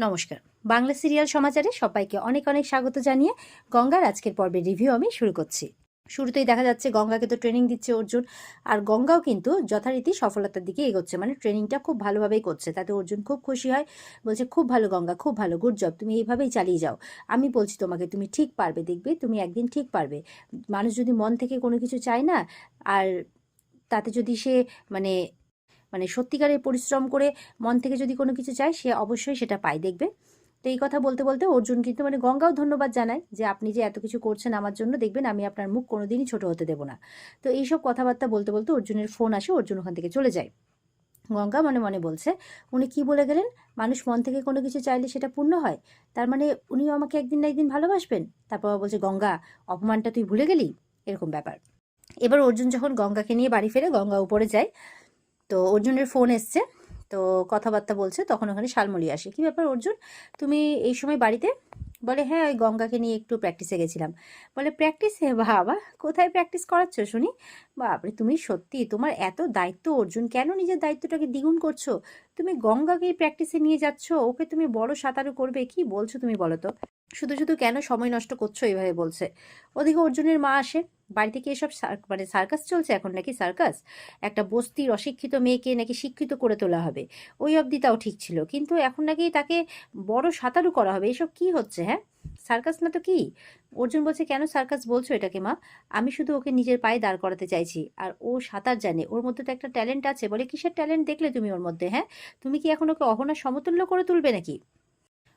নমস্কার। বাংলা সিরিয়াল সমাচারে সবাইকে অনেক অনেক স্বাগত জানিয়ে গঙ্গার আজকের পর্বের রিভিউ আমি শুরু করছি। শুরুতেই দেখা যাচ্ছে গঙ্গাকে তো ট্রেনিং দিচ্ছে অর্জুন, আর গঙ্গাও কিন্তু যথারীতি সফলতার দিকে এগোচ্ছে, মানে ট্রেনিংটা খুব ভালোভাবেই করছে। তাতে অর্জুন খুব খুশি হয়, বলছে খুব ভালো গঙ্গা, খুব ভালো, গুড জব, তুমি এইভাবেই চালিয়ে যাও। আমি বলছি তোমাকে, তুমি ঠিক পারবে, দেখবে তুমি একদিন ঠিক পারবে। মানুষ যদি মন থেকে কোনো কিছু চায় না, আর তাতে যদি সে মানে মানে সত্যিকারের পরিশ্রম করে মন থেকে যদি কোনো কিছু চায়, সে অবশ্যই সেটা পায়, দেখবে। তো এই কথা বলতে বলতে অর্জুন কিন্তু গঙ্গাও ধন্যবাদ জানায় যে আপনি যে এত কিছু করছেন আমার জন্য, দেখবেন আমি আপনার মুখ কোনোদিনই ছোট হতে দেবো না। তো এইসব কথাবার্তা বলতে বলতে অর্জুনের ফোন আসে, অর্জুন ওখান থেকে চলে যায়। গঙ্গা মনে মনে বলছে, উনি কি বলে গেলেন, মানুষ মন থেকে কোনো কিছু চাইলে সেটা পূর্ণ হয়, তার মানে উনিও আমাকে একদিন না একদিন ভালোবাসবেন। তারপর বলছে, গঙ্গা অপমানটা তুই ভুলে গেলি, এরকম ব্যাপার। এবার অর্জুন যখন গঙ্গাকে নিয়ে বাড়ি ফেরে, গঙ্গা উপরে যায়, তো অর্জুনের ফোন এসছে, তো কথাবার্তা বলছে, তখন ওখানে শালমলি আসে। কি ব্যাপার অর্জুন, তুমি এই সময় বাড়িতে? বলে, হ্যাঁ ওই গঙ্গাকে নিয়ে একটু প্র্যাকটিসে গেছিলাম। বলে, প্র্যাকটিসে? বাবা, কোথায় প্র্যাকটিস করাচ্ছ শুনি? বাপরে, তুমি সত্যি, তোমার এত দায়িত্ব অর্জুন, কেন নিজের দায়িত্বটাকে দ্বিগুণ করছো? তুমি গঙ্গাকেই প্র্যাকটিসে নিয়ে যাচ্ছ, ওকে তুমি বড় সাঁতারু করবে, কি বলছো তুমি বলো তো? শুধু শুধু কেন সময় নষ্ট করছো, এইভাবে বলছে। ওদিকে অর্জুনের মা আসে, বাড়িতে কি এসব সার্কাস চলছে এখন নাকি? সার্কাস? একটা বস্তির অশিক্ষিত মেয়েকে নাকি শিক্ষিত করে তোলা হবে, ওই অবধি তাও ঠিক ছিল, কিন্তু এখন নাকি তাকে বড় সাঁতারু করা হবে, এসব কি হচ্ছে? হ্যাঁ, সার্কাস না তো কি? অর্জুন বলছে, কেন সার্কাস বলছো এটাকে মা? আমি শুধু ওকে নিজের পায়ে দাঁড় করাতে চাইছি, আর ও সাঁতার জানে, ওর মধ্যে তো একটা ট্যালেন্ট আছে। বলে, কিসের ট্যালেন্ট দেখলে তুমি ওর মধ্যে? হ্যাঁ, তুমি কি এখন ওকে অহনা সমতুল্য করে তুলবে নাকি?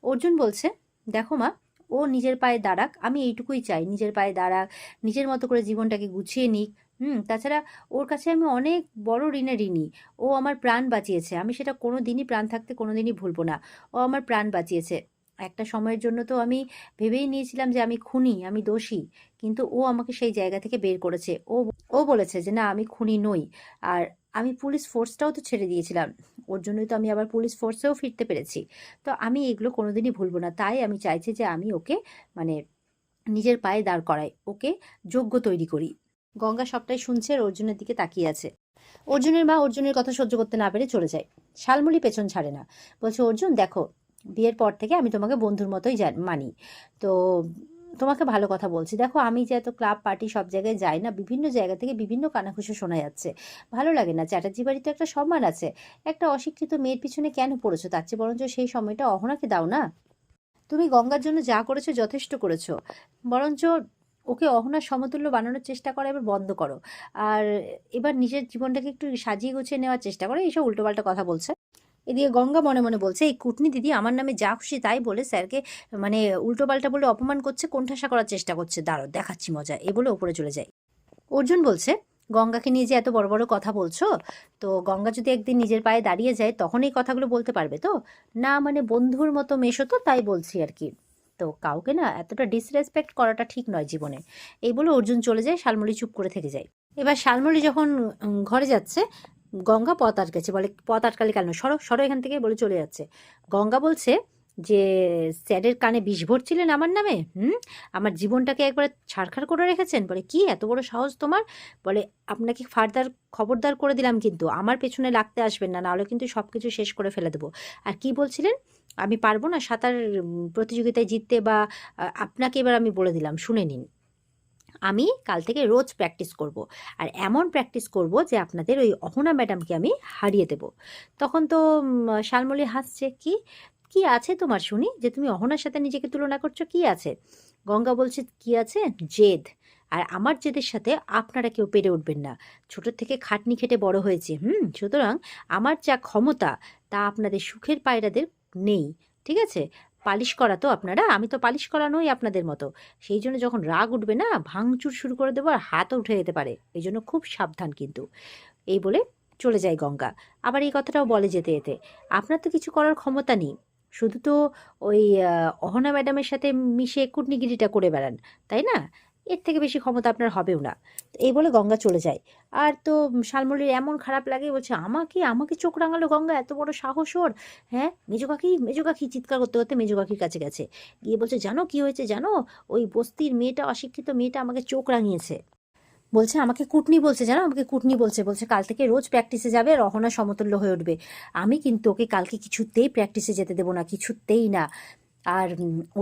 অর্জুন বলছে, দেখো মা, ও নিজের পায়ে দাঁড়াক, আমি এইটুকুই চাই, নিজের পায়ে দাঁড়াক, নিজের মতো করে জীবনটাকে গুছিয়ে নিক। তাছাড়া ওর কাছে আমি অনেক বড় ঋণে ঋণী। ও আমার প্রাণ বাঁচিয়েছে, আমি সেটা কোনো দিনই, প্রাণ থাকতে কোনো দিনই ভুলবো না। ও আমার প্রাণ বাঁচিয়েছে। একটা সময়ের জন্য তো আমি ভেবেই নিয়েছিলাম যে আমি খুনি, আমি দোষী, কিন্তু ও আমাকে সেই জায়গা থেকে বের করেছে। ও ও বলেছে যে না, আমি খুনি নই। আর আমি পুলিশ ফোর্সটাও তো ছেড়ে দিয়েছিলাম, ওর জন্যই তো আমি আবার পুলিশ ফোর্সেও ফিরতে পেরেছি। তো আমি এগুলো কোনোদিনই ভুলবো না, তাই আমি চাইছি যে আমি ওকে মানে নিজের পায়ে দাঁড় করাই, ওকে যোগ্য তৈরি করি। গঙ্গা সবটাই শুনছে আর অর্জুনের দিকে তাকিয়ে আছে। অর্জুনের মা অর্জুনের কথা সহ্য করতে না পেরে চলে যায়। শালমলি পেছন ছাড়ে না, বলছে, অর্জুন দেখো, বিয়ের পর থেকে আমি তোমাকে বন্ধুর মতোই মানি। তো তোমাকে ভালো কথা বলছি, দেখো আমি যে এত ক্লাব পার্টি সব জায়গায় যাই না, বিভিন্ন জায়গা থেকে বিভিন্ন কানাঘুষো শোনা যাচ্ছে, ভালো লাগে না। চ্যাটার্জি বাড়ি তো একটা সম্মান আছে, একটা অশিক্ষিত মেয়ের পিছনে কেন পড়েছো? তার চেয়ে বরঞ্চ সেই সময়টা অহনাকে দাও না। তুমি গঙ্গার জন্য যা করেছো যথেষ্ট করেছো, বরঞ্চ ওকে অহনার সমতুল্য বানানোর চেষ্টা করা এবার বন্ধ করো। আর এবার নিজের জীবনটাকে একটু সাজিয়ে গুছিয়ে নেওয়ার চেষ্টা করো, এইসব উল্টোপাল্টা কথা বলছে। এদিকে গঙ্গা মনে মনে বলছে, এই কুটনি দিদি আমার নামে যা খুশি তাই বলে স্যারকে উল্টোপাল্টা বলে অপমান করছে, কোণঠাসা করার চেষ্টা করছে, দাঁড়ো দেখাচ্ছি মজা, এ বলে ওপরে চলে যায়। অর্জুন বলছে, গঙ্গাকে নিয়ে যে এত বড় বড় কথা বলছো, তো গঙ্গা যদি একদিন নিজের পায়ে দাঁড়িয়ে যায় তখন এই কথাগুলো বলতে পারবে তো? না বন্ধুর মতো মেশো, তো তাই বলছি আর কি। তো কাউকে না এতটা ডিসরেসপেক্ট করাটা ঠিক নয় জীবনে, এই বলে অর্জুন চলে যায়। শালমলি চুপ করে থেকে যায়। এবার শালমলি যখন ঘরে যাচ্ছে, গঙ্গা পথ আটকেছে, বলে, পথ আটকালে কেন, সরো সরো এখান থেকে, বলে চলে যাচ্ছে। গঙ্গা বলছে যে, স্যারের কানে বিষ ভরছিলেন আমার নামে, আমার জীবনটাকে একবার ছারখার করে রেখেছেন। বলে, কি এত বড় সাহস তোমার? বলে, আপনাকে ফার্দার খবরদার করে দিলাম, কিন্তু আমার পেছনে লাগতে আসবেন না, নাহলে কিন্তু সব কিছু শেষ করে ফেলে দেবো। আর কি বলছিলেন? আমি পারবো না সাঁতার প্রতিযোগিতায় জিততে, বা আপনাকে এবার আমি বলে দিলাম, শুনে নিন, আমি কাল থেকে রোজ প্র্যাকটিস করব, আর এমন প্র্যাকটিস করব যে আপনাদের ওই অহনা ম্যাডামকে আমি হারিয়ে দেব। তখন তো শালমলি হাসছে, কি কি আছে তোমার শুনি, যে তুমি অহনার সাথে নিজেকে তুলনা করছো, কি আছে? গঙ্গা বলছে, কি আছে? জেদ। আর আমার জেদের সাথে আপনারা কেউ পেরে উঠবেন না। ছোটোর থেকে খাটনি খেটে বড় হয়েছে, সুতরাং আমার যা ক্ষমতা তা আপনাদের সুখের পায়রাদের নেই, ঠিক আছে? পালিশ করা তো আপনারা, আমি তো পালিশ করা নই আপনাদের মতো। সেই জন্য যখন রাগ উঠবে না, ভাঙচুর শুরু করে দেবো, আর হাতও উঠে যেতে পারে, এই জন্য খুব সাবধান কিন্তু। এই বলে চলে যায় গঙ্গা। আবার এই কথাটাও বলে যেতে যেতে, আপনার তো কিছু করার ক্ষমতা নেই, শুধু তো ওই অহনা ম্যাডামের সাথে মিশে কুটনিগিরিটা করে বেড়ান, তাই না? এর থেকে বেশি ক্ষমতা আপনার হবেও না। তো এই বলে গঙ্গা চলে যায়। আর তো শালমলির এমন খারাপ লাগে, বলছে, আমাকে আমাকে চোখ রাঙালো গঙ্গা, এত বড় সাহস ওর! হ্যাঁ, মেজো কাকি মেজো কাকি চিৎকার করতে করতে মেজো কাকির কাছে গেছে, গিয়ে বলছে, জানো কি হয়েছে জানো? ওই বস্তির মেয়েটা, অশিক্ষিত মেয়েটা আমাকে চোখ রাঙিয়েছে। বলছে আমাকে কুটনি বলছে, জানো আমাকে কুটনি বলছে, বলছে কাল থেকে রোজ প্র্যাকটিসে যাবে, রহনা সমতুল্য হয়ে উঠবে। আমি কিন্তু ওকে কালকে কিছুতেই প্র্যাকটিসে যেতে দেবো না, কিছুতেই না। আর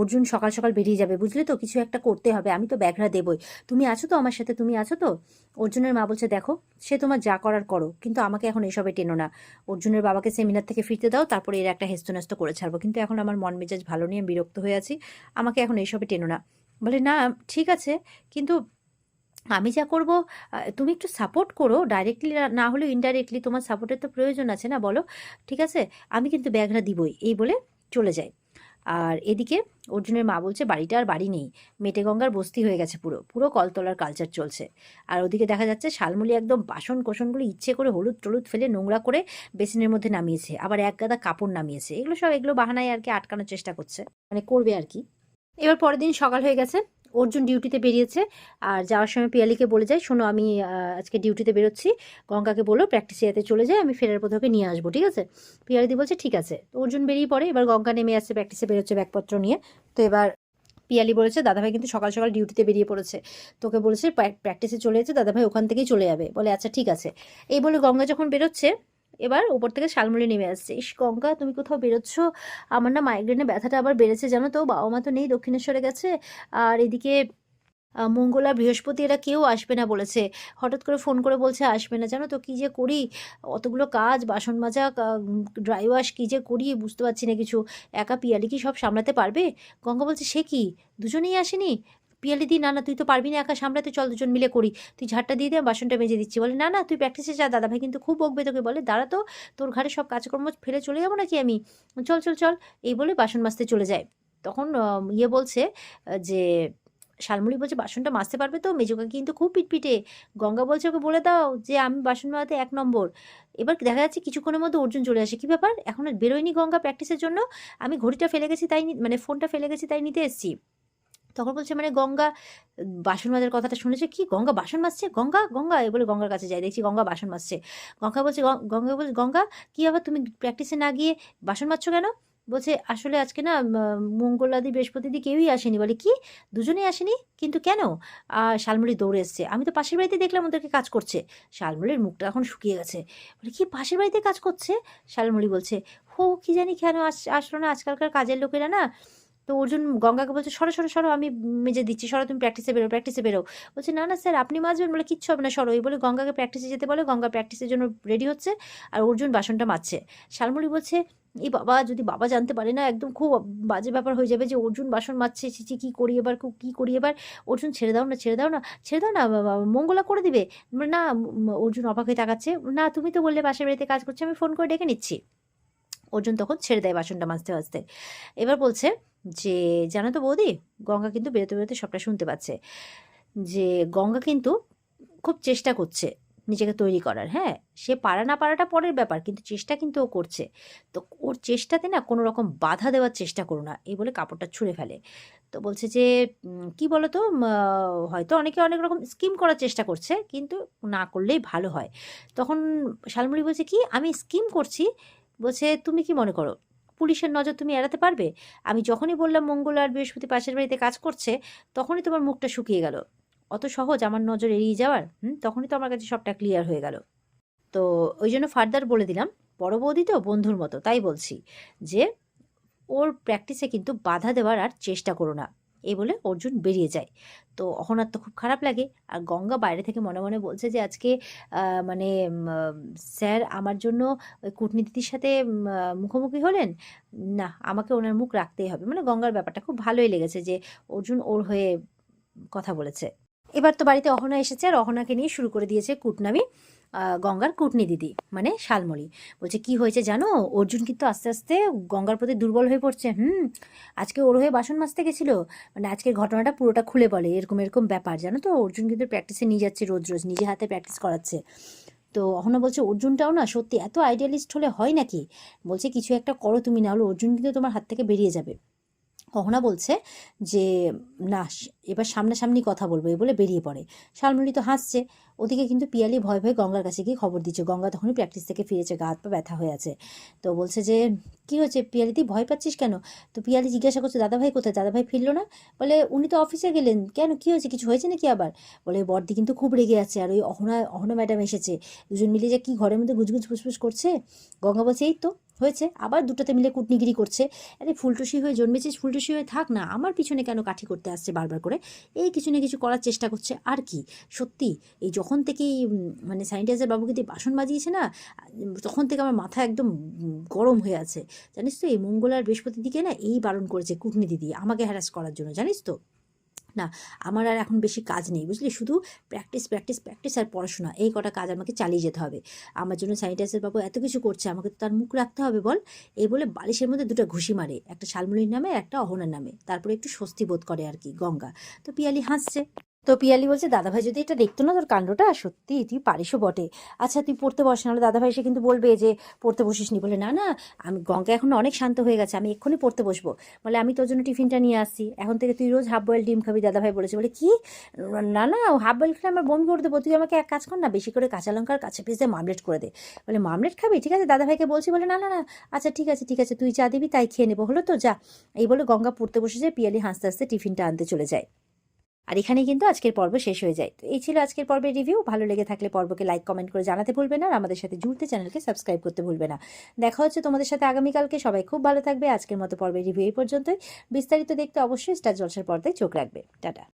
অর্জুন সকাল সকাল বেরিয়ে যাবে, বুঝলে তো, কিছু একটা করতে হবে, আমি তো ব্যাঘ্রা দেবই। তুমি আছো তো আমার সাথে, তুমি আছো তো? অর্জুনের মা বলছে দেখো, সে তোমার যা করার করো, কিন্তু আমাকে এখন এসবে টেনো না। অর্জুনের বাবাকে সেমিনার থেকে ফিরতে দাও, তারপরে এর একটা হেস্তনেস্ত করে ছাড়বো, কিন্তু এখন আমার মন মেজাজ ভালো নিয়ে আমি বিরক্ত হয়ে আছি, আমাকে এখন এইসবে টেনো না। বলে না ঠিক আছে, কিন্তু আমি যা করব তুমি একটু সাপোর্ট করো, ডাইরেক্টলি না হলেও ইনডাইরেক্টলি তোমার সাপোর্টের তো প্রয়োজন আছে না, বলো। ঠিক আছে, আমি কিন্তু ব্যাঘ্রা দিবই, এই বলে চলে যায়। আর এদিকে অর্জুনের মা বলছে বাড়িটা আর বাড়ি নেই, মেটে গঙ্গার বস্তি হয়ে গেছে, পুরো পুরো কলতলার কালচার চলছে। আর ওদিকে দেখা যাচ্ছে শালমুলি একদম বাসন কোসনগুলো ইচ্ছে করে হলুদ টলুদ ফেলে নোংরা করে বেসিনের মধ্যে নামিয়েছে, আবার এক গাদা কাপড় নামিয়েছে, এগুলো বাহানায় আর কি আটকানোর চেষ্টা করছে, মানে করবে আর কি। এবার পরের দিন সকাল হয়ে গেছে, অর্জুন ডিউটিতে বেরিয়েছে। আর যাওয়ার সময় পিয়ালিকে বলে যায়, শোনো আমি আজকে ডিউটিতে বেরোচ্ছি, গঙ্গাকে বলো প্র্যাকটিস এরিয়াতে চলে যায়, আমি ফেরার পথে ওকে নিয়ে আসবো, ঠিক আছে? পিয়ালিদি বলছে ঠিক আছে। তো অর্জুন বেরিয়ে পড়ে, এবার গঙ্গা নেমে আসছে, প্র্যাকটিসে বেরোচ্ছে ব্যাগপত্র নিয়ে। তো এবার পিয়ালি বলেছে দাদাভাই কিন্তু সকাল সকাল ডিউটিতে বেরিয়ে পড়েছে, তোকে বলেছে প্র্যাকটিসে চলে যেতে, দাদাভাই ওখান থেকেই চলে যাবে। বলে আচ্ছা ঠিক আছে। এই বলে গঙ্গা যখন বেরোচ্ছে, এবার ওপর থেকে শালমুলি নেমে আসছে, ইস গঙ্গা তুমি কোথাও বেরোচ্ছ, আমার না মাইগ্রেনে ব্যথাটা আবার বেড়েছে জানো তো, বাবা মা তো নেই, দক্ষিণেশ্বরে গেছে। আর এদিকে মঙ্গলা বৃহস্পতি এরা কেউ আসবে না বলেছে, হঠাৎ করে ফোন করে বলছে আসবে না, জানো তো কি যে করি, অতগুলো কাজ, বাসন মাজা, ড্রাই ওয়াশ, কী যে করি বুঝতে পারছি না কিছু, একা পিয়ালি কি সব সামলাতে পারবে? গঙ্গা বলছে সে কি, দুজনেই আসেনি? পিয়ালি দি না না তুই তো পারবি না একা সামলাতে, চল দুজন মিলে করি, তুই ঝাড়টা দিয়ে দে আমি বাসনটা মেজে দিচ্ছি। বলে না না তুই প্র্যাকটিসে যা, দাদাভাই কিন্তু খুব বকবে তোকে। বলে দাঁড়া তো, তোর ঘাড়ে সব কাজকর্ম ফেলে চলে যাবো নাকি আমি, চল চল চল। এই বলে বাসন মাজতে চলে যায়। তখন ইয়ে বলছে যে শালমুড়ি বলছে বাসনটা মাজতে পারবে তো, মেজোকা কিন্তু খুব পিটপিটে। গঙ্গা বলছে ওকে বলে দাও যে আমি বাসন মাজাতে 1 নম্বর। এবার দেখা যাচ্ছে কিছুক্ষণের মধ্যে অর্জুন চলে আসে, কি ব্যাপার এখন আর বেরোয়নি গঙ্গা প্র্যাকটিসের জন্য? আমি ঘড়িটা ফেলে গেছি তাই মানে ফোনটা ফেলে গেছি তাই নিতে এসেছি। তখন বলছে মানে গঙ্গা বাসন মাজার কথাটা শুনেছে, কি গঙ্গা বাসন মাজছে, গঙ্গা গঙ্গা এ বলে গঙ্গার কাছে যায়, দেখছি গঙ্গা বাসন মাজছে। গঙ্গা বলছে গঙ্গা কি আবার তুমি প্র্যাকটিসে না গিয়ে বাসন মাজছো কেন? বলছে আসলে আজকে না মঙ্গলাদি বৃহস্পতিদি কেউই আসেনি। বলে কি, দুজনেই আসেনি, কিন্তু কেন? শালমুড়ি দৌড়ে এসছে, আমি তো পাশের বাড়িতে দেখলাম ওদেরকে কাজ করছে। শালমুড়ির মুখটা এখন শুকিয়ে গেছে, বলে কি পাশের বাড়িতে কাজ করছে? শালমুড়ি বলছে হো কি জানি কেন আসলো না, আজকালকার কাজের লোকেরা না। তো অর্জুন গঙ্গাকে বলছে সরো সরো সরো, আমি মেজে দিচ্ছি, সরো তুমি প্র্যাকটিসে বেরো, প্র্যাকটিসে বেরো। বলছে না না স্যার আপনি মাজবেন। বলে কিচ্ছু হবে না, সরো। এই বলে গঙ্গাকে প্র্যাকটিসে যেতে বলে, গঙ্গা প্র্যাকটিসের জন্য রেডি হচ্ছে, আর অর্জুন বাসনটা মাজছে। শালমুড়ি বলছে এই বাবা, যদি বাবা জানতে পারে না একদম খুব বাজে ব্যাপার হয়ে যাবে, যে অর্জুন বাসন মাজছে, চিচি কি করি এবার, কি করি এবার? অর্জুন ছেড়ে দাও না, ছেড়ে দাও না, ছেড়ে দাও না, মঙ্গলা করে দিবে। না অর্জুন অবাক হয়ে তাকাচ্ছে, না তুমি তো বললে পাশের বাড়িতে কাজ করছে, আমি ফোন করে ডেকে নিচ্ছি। অর্জুন তখন ছেড়ে দেয় বাসনটা মাজতে মাজতে। এবার বলছে যে জানো তো বৌদি, গঙ্গা কিন্তু বেরোতে বেরোতে সবটা শুনতে পাচ্ছে, যে গঙ্গা কিন্তু খুব চেষ্টা করছে নিজেকে তৈরি করার, হ্যাঁ সে পারা না পারাটা পরের ব্যাপার, কিন্তু চেষ্টা কিন্তু ও করছে। তো ওর চেষ্টাতে না কোনো রকম বাধা দেওয়ার চেষ্টা করো না, এই বলে কাপড়টা ছুঁড়ে ফেলে। তো বলছে যে কি বলো তো, হয়তো অনেকে অনেক রকম স্কিম করার চেষ্টা করছে, কিন্তু না করলেই ভালো হয়। তখন শালমুড়ি বলছে কি আমি স্কিম করছি? বলছে তুমি কি মনে করো পুলিশের নজর তুমি এড়াতে পারবে? আমি যখনই বললাম মঙ্গল আর বৃহস্পতি পাশের বাড়িতে কাজ করছে, তখনই তোমার মুখটা শুকিয়ে গেল। অত সহজ আমার নজর এড়িয়ে যাওয়ার? তখনই তো আমার কাছে সবটা ক্লিয়ার হয়ে গেল। তো ওই জন্য ফার্দার বলে দিলাম, বড় বৌদি তো বন্ধুর মতো, তাই বলছি যে ওর প্র্যাকটিসে কিন্তু বাধা দেওয়ার আর চেষ্টা করো না। এই বলে অর্জুন বেরিয়ে যায়। তো অহনার তো খুব খারাপ লাগে, আর গঙ্গা বাইরে থেকে মনে মনে বলছে যে আজকে মানে স্যার আমার জন্য ওই কূটনীতির সাথে মুখোমুখি হলেন, না আমাকে ওনার মুখ রাখতেই হবে। মানে গঙ্গার ব্যাপারটা খুব ভালোই লেগেছে যে অর্জুন ওর হয়ে কথা বলেছে। এবার তো বাড়িতে অহনা এসেছে, আর অহনাকে নিয়ে শুরু করে দিয়েছে কুটনামি গঙ্গার কুটনি দিদি, মানে শালমণি। বলছে কি হয়েছে জানো, অর্জুন কিন্তু আস্তে আস্তে গঙ্গার প্রতি দুর্বল হয়ে পড়ছে। আজকে ওর হয়ে বাসন মাজতে গেছিল, মানে আজকের ঘটনাটা পুরোটা খুলে বলে, এরকম এরকম ব্যাপার জানো তো, অর্জুন কিন্তু প্র্যাকটিসে নিয়ে যাচ্ছে, রোজ রোজ নিজে হাতে প্র্যাকটিস করাচ্ছে। তো অহনা বলছে অর্জুনটাও না সত্যি এত আইডিয়ালিস্ট হলে হয় নাকি? বলছে কিছু একটা করো তুমি, না হলে অর্জুন কিন্তু তোমার হাত থেকে বেরিয়ে যাবে। অহনা বলছে যে না এবার সামনাসামনি কথা বলবো, এই বলে বেরিয়ে পড়ে। শালমণি তো হাসছে, ওদিকে কিন্তু পিয়ালি ভয় ভয়ে গঙ্গার কাছে গিয়ে খবর দিচ্ছে। গঙ্গা তখনই প্র্যাকটিস থেকে ফিরেছে, গা হাত পা ব্যথা হয়ে আছে। তো বলছে যে কী হয়েছে পিয়ালি, তুই ভয় পাচ্ছিস কেন? তো পিয়ালি জিজ্ঞাসা করছে দাদাভাই কোথায়, দাদাভাই ফিরলো না? বলে উনি তো অফিসে গেলেন। কেন, কী হয়েছে, কিছু হয়েছে নাকি আবার? বলে বড়দি কিন্তু খুব রেগে আছে, আর ওই অহনা অহনা ম্যাডাম এসেছে, দুজন মিলে যে কী ঘরের মধ্যে গুজগুজ ফুসফুস করছে। গঙ্গা বলছে এই তো হয়েছে, আবার দুটোতে মিলে কুটনিগিরি করছে। আরে ফুলটুসি হয়ে জন্মেছিস, ফুলটুসি হয়ে থাক না, আমার পিছনে কেন কাঠি করতে আসছে বারবার করে? এই কিছু না কিছু করার চেষ্টা করছে আর কি। সত্যি এই যখন থেকে মানে স্যানিটাইজার বাবুকে দিয়ে বাসন বাজিয়েছে না, তখন থেকে আমার মাথা একদম গরম হয়ে আছে। জানিস তো এই মঙ্গল আর বৃহস্পতির দিকে না এই বারণ করেছে কুটনি দিদি আমাকে হ্যারাস করার জন্য, জানিস তো। না, আমার আর এখন বেশি কাজ নেই বুঝলি, শুধু প্র্যাকটিস প্র্যাকটিস প্র্যাকটিস আর পড়াশোনা, এই কটা কাজ আমাকে চালিয়ে যেতে হবে। আমার জন্য স্যানিটাইজার বাবু এত কিছু করছে, আমাকে তো তার মুখ রাখতে হবে বল। এই বলে বালিশের মধ্যে দুটো ঘুষি মারে, একটা শালমুনির নামে একটা অহনার নামে, তারপরে একটু স্বস্তি বোধ করে আর কি গঙ্গা। তো পিয়ালি হাসছে। তো পিয়ালি বলছে দাদাভাই যদি এটা দেখতো না তোর কাণ্ডটা, সত্যি তুই পারিসও বটে। আচ্ছা তুই পড়তে বস, নাহলে দাদাভাই এসে কিন্তু বলবে যে পড়তে বসিস নি। বলে না না, আমি গঙ্গা এখন অনেক শান্ত হয়ে গেছে, আমি এক্ষুনি পড়তে বসবো। বলে আমি তোর জন্য টিফিনটা নিয়ে আসছি, এখন থেকে তুই রোজ হাফ বয়েল ডিম খাবি, দাদাভাই বলেছে। বলে কি, না না হাফ বয়েল খেলে আমার বমি করে দেবো, তুই আমাকে এক কাজ কর না, বেশি করে কাঁচা লঙ্কার কাছে পিস দিয়ে মামলেট করে দে। বলে মামলেট খাবি, ঠিক আছে দাদাভাইকে বলছি। বলে না না না, আচ্ছা ঠিক আছে ঠিক আছে, তুই যা দিবি তাই খেয়ে নেবো, হলো তো যা। এই বলে গঙ্গা পড়তে বসে যায়, পিয়ালি হাসতে হাসতে টিফিনটা আনতে চলে যায়। আর এখানেই কিন্তু আজকের পর্ব শেষ হয়ে যায়। তো এই ছিল আজকের পর্বের রিভিউ। ভালো লেগে থাকলে পর্বকে লাইক কমেন্ট করে জানাতে ভুলবে না, আর আমাদের সাথে জুড়তে চ্যানেলকে সাবস্ক্রাইব করতে ভুলবে না। দেখা হচ্ছে তোমাদের সাথে আগামীকালকে। সবাই খুব ভালো থাকবে। আজকের মতো পর্বের রিভিউ এই পর্যন্তই। বিস্তারিত দেখতে অবশ্যই স্টার জলসার পর্দায় চোখ রাখবে। টাটা।